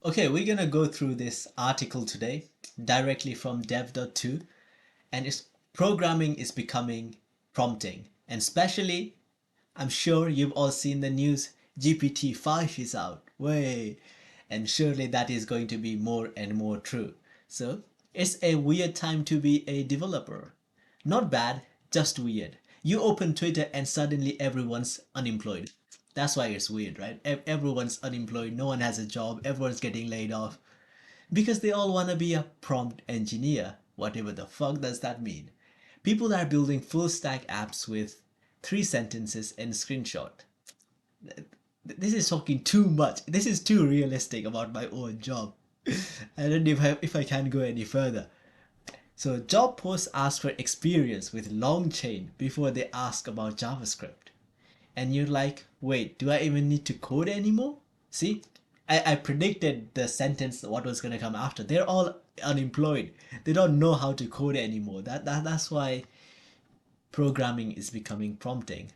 Okay, we're gonna go through this article today directly from dev.to, and it's programming is becoming prompting. And especially, I'm sure you've all seen the news, GPT-5 is out. Way. And surely that is going to be more and more true. So, it's a weird time to be a developer. Not bad, just weird. You open Twitter and suddenly everyone's unemployed. That's why it's weird, right? Everyone's unemployed, no one has a job, everyone's getting laid off. Because they all want to be a prompt engineer. Whatever the fuck does that mean? People are building full stack apps with 3 sentences and screenshot. This is talking too much. This is too realistic about my own job. I don't know if I can go any further. So job posts ask for experience with long chain before they ask about JavaScript. And you're like, wait, do I even need to code anymore? See, I predicted the sentence, what was going to come after. They're all unemployed. They don't know how to code anymore. That's why programming is becoming prompting.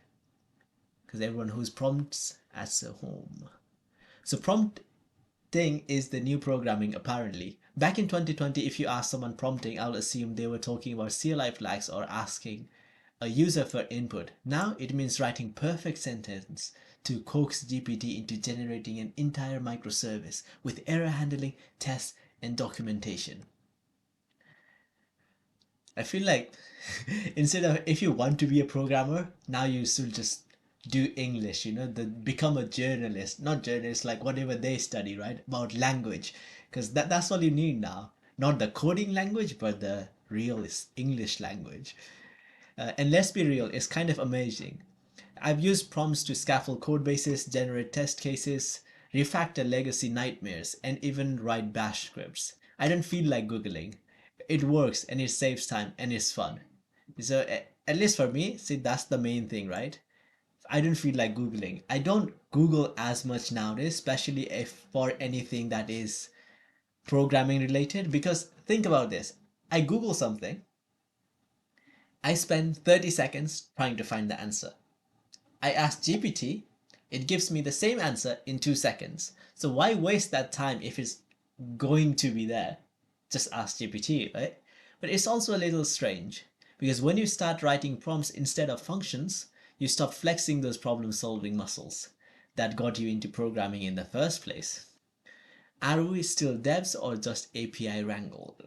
Because everyone who's prompts at home. So prompting is the new programming apparently. Back in 2020, if you ask someone prompting, I'll assume they were talking about CLI flags or asking a user for input. Now it means writing perfect sentence to coax GPT into generating an entire microservice with error handling, tests, and documentation. I feel like instead of if you want to be a programmer, now you should just do English, become a journalist, not journalist like whatever they study, right? About language. Because that's all you need now. Not the coding language, but the real English language. And let's be real, it's kind of amazing. I've used prompts to scaffold code bases, generate test cases, refactor legacy nightmares, and even write bash scripts. I don't feel like Googling. It works and it saves time and it's fun. So at least for me, see that's the main thing, right? I don't feel like Googling. I don't Google as much nowadays, especially if for anything that is programming related, because think about this. I Google something, I spend 30 seconds trying to find the answer. I ask GPT, it gives me the same answer in 2 seconds. So why waste that time if it's going to be there? Just ask GPT, right? But it's also a little strange because when you start writing prompts instead of functions, you stop flexing those problem solving muscles that got you into programming in the first place. Are we still devs or just API wrangle?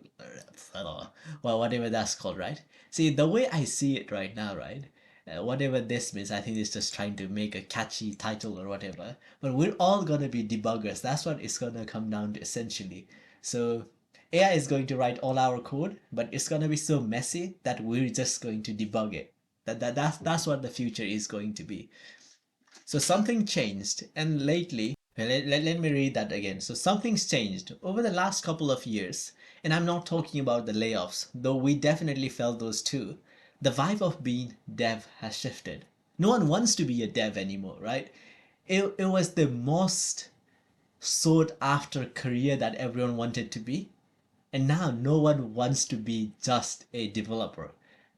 Well, whatever that's called, right? See, the way I see it right now, right? Whatever this means, I think it's just trying to make a catchy title or whatever. But we're all gonna be debuggers. That's what it's gonna come down to essentially. So AI is going to write all our code, but it's gonna be so messy that we're just going to debug it. That's what the future is going to be. So something changed, and lately, let me read that again. So something's changed over the last couple of years, and I'm not talking about the layoffs, though we definitely felt those too. The vibe of being dev has shifted. No one wants to be a dev anymore, right? It was the most sought after career that everyone wanted to be. And now no one wants to be just a developer.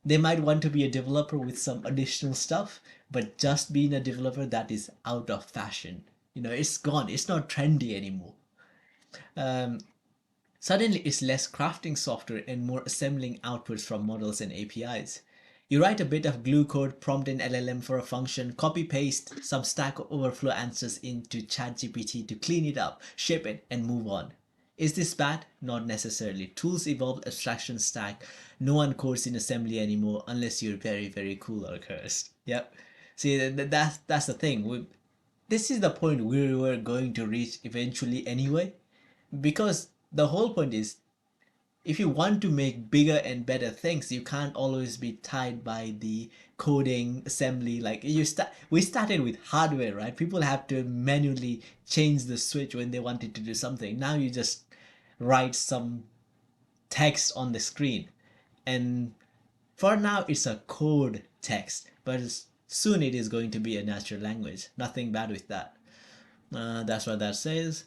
They might want to be a developer with some additional stuff, but just being a developer, that is out of fashion. It's gone. It's not trendy anymore. Um, Suddenly, it's less crafting software and more assembling outputs from models and APIs. You write a bit of glue code, prompt an LLM for a function, copy paste some Stack Overflow answers into ChatGPT to clean it up, ship it, and move on. Is this bad? Not necessarily. Tools evolve, abstraction stack. No one codes in assembly anymore unless you're very, very cool or cursed. Yep. See, that's the thing. This is the point we were going to reach eventually anyway, because the whole point is if you want to make bigger and better things, you can't always be tied by the coding assembly. Like we started with hardware, right? People have to manually change the switch when they wanted to do something. Now you just write some text on the screen, and for now it's a code text, but soon it is going to be a natural language. Nothing bad with that. That's what that says.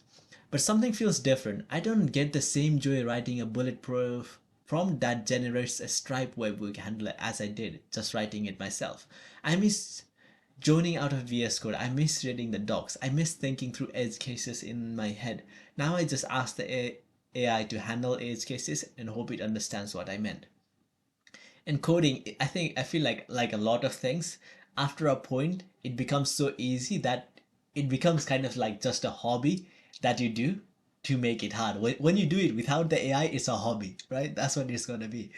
But something feels different. I don't get the same joy writing a bulletproof prompt that generates a Stripe webhook handler as I did just writing it myself. I miss Zoning out of VS Code, I miss reading the docs. I miss thinking through edge cases in my head. Now I just ask the AI to handle edge cases and hope it understands what I meant. And coding, I feel like a lot of things, after a point, it becomes so easy that it becomes kind of like just a hobby that you do to make it hard. When you do it without the AI, it's a hobby, right? That's what it's gonna be.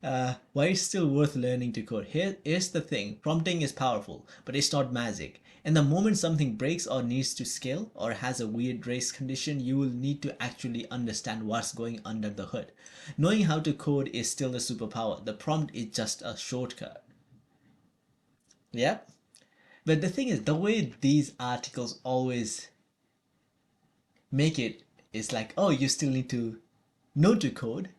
Why it's still worth learning to code. Here's the thing, prompting is powerful, but it's not magic. And the moment something breaks or needs to scale or has a weird race condition, you will need to actually understand what's going under the hood. Knowing how to code is still a superpower. The prompt is just a shortcut. Yeah? But the thing is, the way these articles always make it is like, oh, you still need to know to code,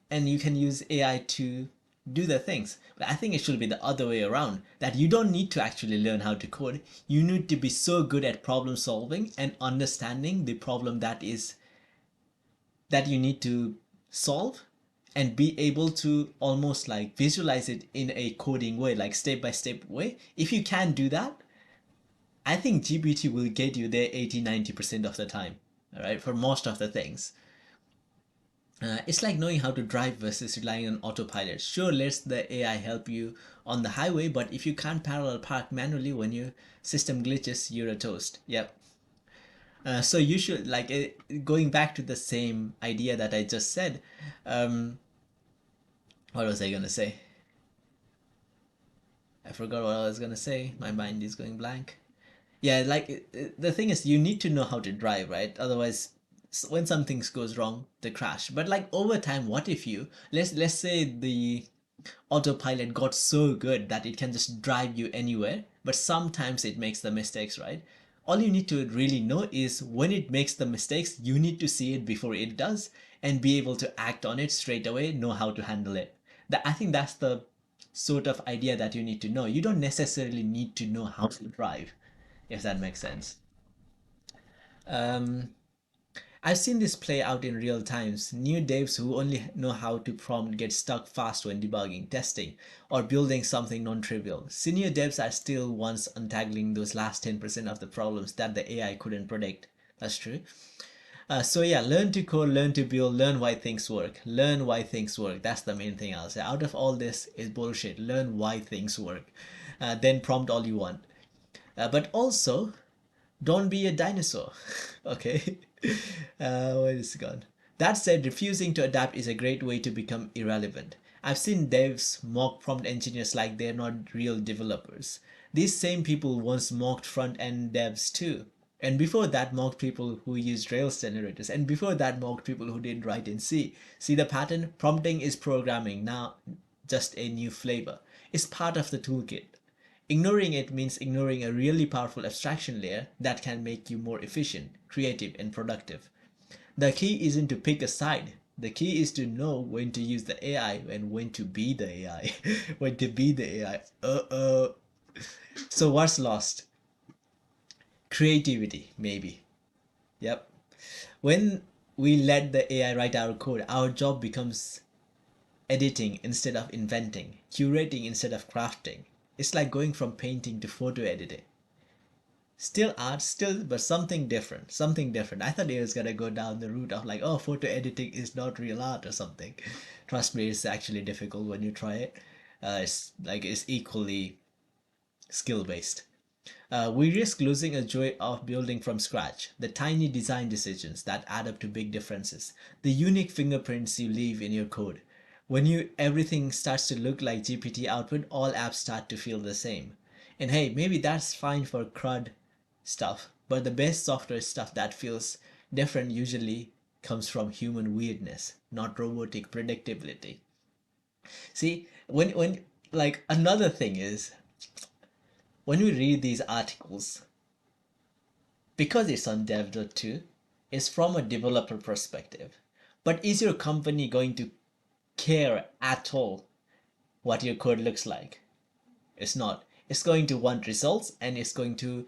and you can use AI to do the things. But I think it should be the other way around, that you don't need to actually learn how to code. You need to be so good at problem solving and understanding the problem that you need to solve, and be able to almost like visualize it in a coding way, like step by step way. If you can do that, I think GPT will get you there 80-90% of the time, all right, for most of the things. It's like knowing how to drive versus relying on autopilot. Sure, lets the AI help you on the highway, but if you can't parallel park manually when your system glitches, you're a toast. Yep. So you should like going back to the same idea that I just said. Um, what was I gonna say? I forgot what I was gonna say. My mind is going blank. Yeah, like the thing is, you need to know how to drive, right? Otherwise, when something goes wrong, they crash. But like over time, what if you let's say the autopilot got so good that it can just drive you anywhere, but sometimes it makes the mistakes, right? All you need to really know is when it makes the mistakes, you need to see it before it does and be able to act on it straight away, know how to handle it. That I think that's the sort of idea that you need to know. You don't necessarily need to know how to drive, if that makes sense. Um, I've seen this play out in real times. New devs who only know how to prompt get stuck fast when debugging, testing, or building something non-trivial. Senior devs are still ones untangling those last 10% of the problems that the AI couldn't predict. That's true. So yeah, learn to code, learn to build, learn why things work. Learn why things work. That's the main thing I'll say. Out of all this is bullshit. Learn why things work. Then prompt all you want. But also, don't be a dinosaur. Okay. Where is it gone? That said, refusing to adapt is a great way to become irrelevant. I've seen devs mock prompt engineers like they're not real developers. These same people once mocked front end devs too. And before that, mocked people who used Rails generators. And before that, mocked people who didn't write in C. See the pattern? Prompting is programming, now just a new flavor. It's part of the toolkit. Ignoring it means ignoring a really powerful abstraction layer that can make you more efficient, creative, and productive. The key isn't to pick a side. The key is to know when to use the AI and when to be the AI. When to be the AI. So what's lost? Creativity, maybe. Yep. When we let the AI write our code, our job becomes editing instead of inventing, curating instead of crafting. It's like going from painting to photo editing. Still art, still, but something different. Something different. I thought it was gonna go down the route of like, oh, photo editing is not real art or something. Trust me, it's actually difficult when you try it. It's like it's equally skill based. We risk losing a joy of building from scratch, the tiny design decisions that add up to big differences, the unique fingerprints you leave in your code. When you everything starts to look like GPT output, all apps start to feel the same. And hey, maybe that's fine for CRUD stuff, but the best software stuff that feels different usually comes from human weirdness, not robotic predictability. See, when like another thing is when we read these articles, because it's on dev.to, it's from a developer perspective. But is your company going to care at all what your code looks like? It's not. It's going to want results, and it's going to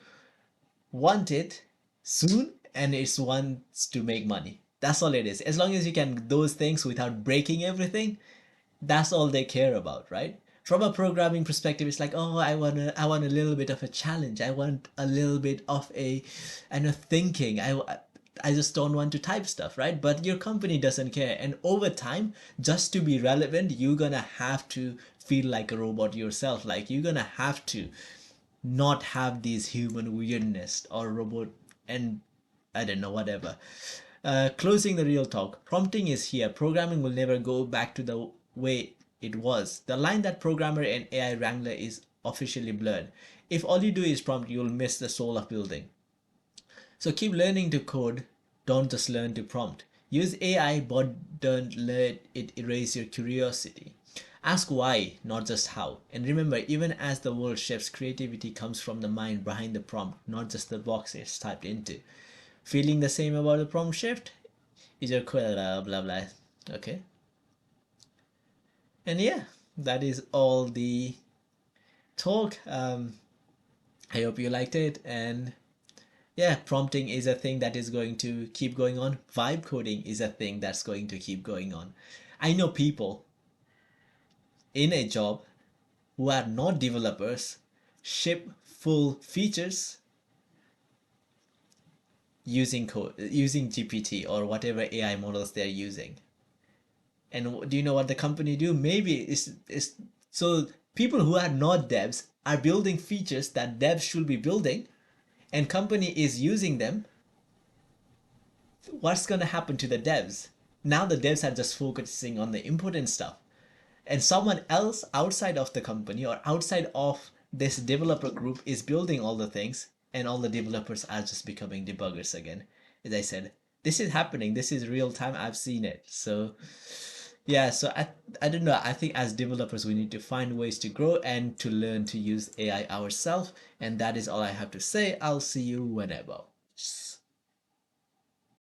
want it soon, and it wants to make money. That's all it is. As long as you can do those things without breaking everything, that's all they care about, right? From a programming perspective, it's like, oh, I want a little bit of a challenge. I want a little bit of a thinking. I just don't want to type stuff, right? But your company doesn't care. And over time, just to be relevant, you're gonna have to feel like a robot yourself. Like you're gonna have to not have these human weirdness or robot and I don't know, whatever. Closing the real talk. Prompting is here. Programming will never go back to the way it was. The line that programmer and AI wrangler is officially blurred. If all you do is prompt, you'll miss the soul of building. So keep learning to code. Don't just learn to prompt. Use AI, but don't let it erase your curiosity. Ask why, not just how. And remember, even as the world shifts, creativity comes from the mind behind the prompt, not just the box it's typed into. Feeling the same about the prompt shift? Is your blah blah blah. Okay. And yeah, that is all the talk. I hope you liked it. And yeah, prompting is a thing that is going to keep going on. Vibe coding is a thing that's going to keep going on. I know people in a job who are not developers ship full features using code, using GPT or whatever AI models they're using. And do you know what the company do? Maybe it's so people who are not devs are building features that devs should be building, and company is using them. What's gonna happen to the devs? Now the devs are just focusing on the important stuff, and someone else outside of the company or outside of this developer group is building all the things, and all the developers are just becoming debuggers again. As I said, this is happening. This is real time. I've seen it. So yeah, so I don't know. I think as developers, we need to find ways to grow and to learn to use AI ourselves. And that is all I have to say. I'll see you whenever.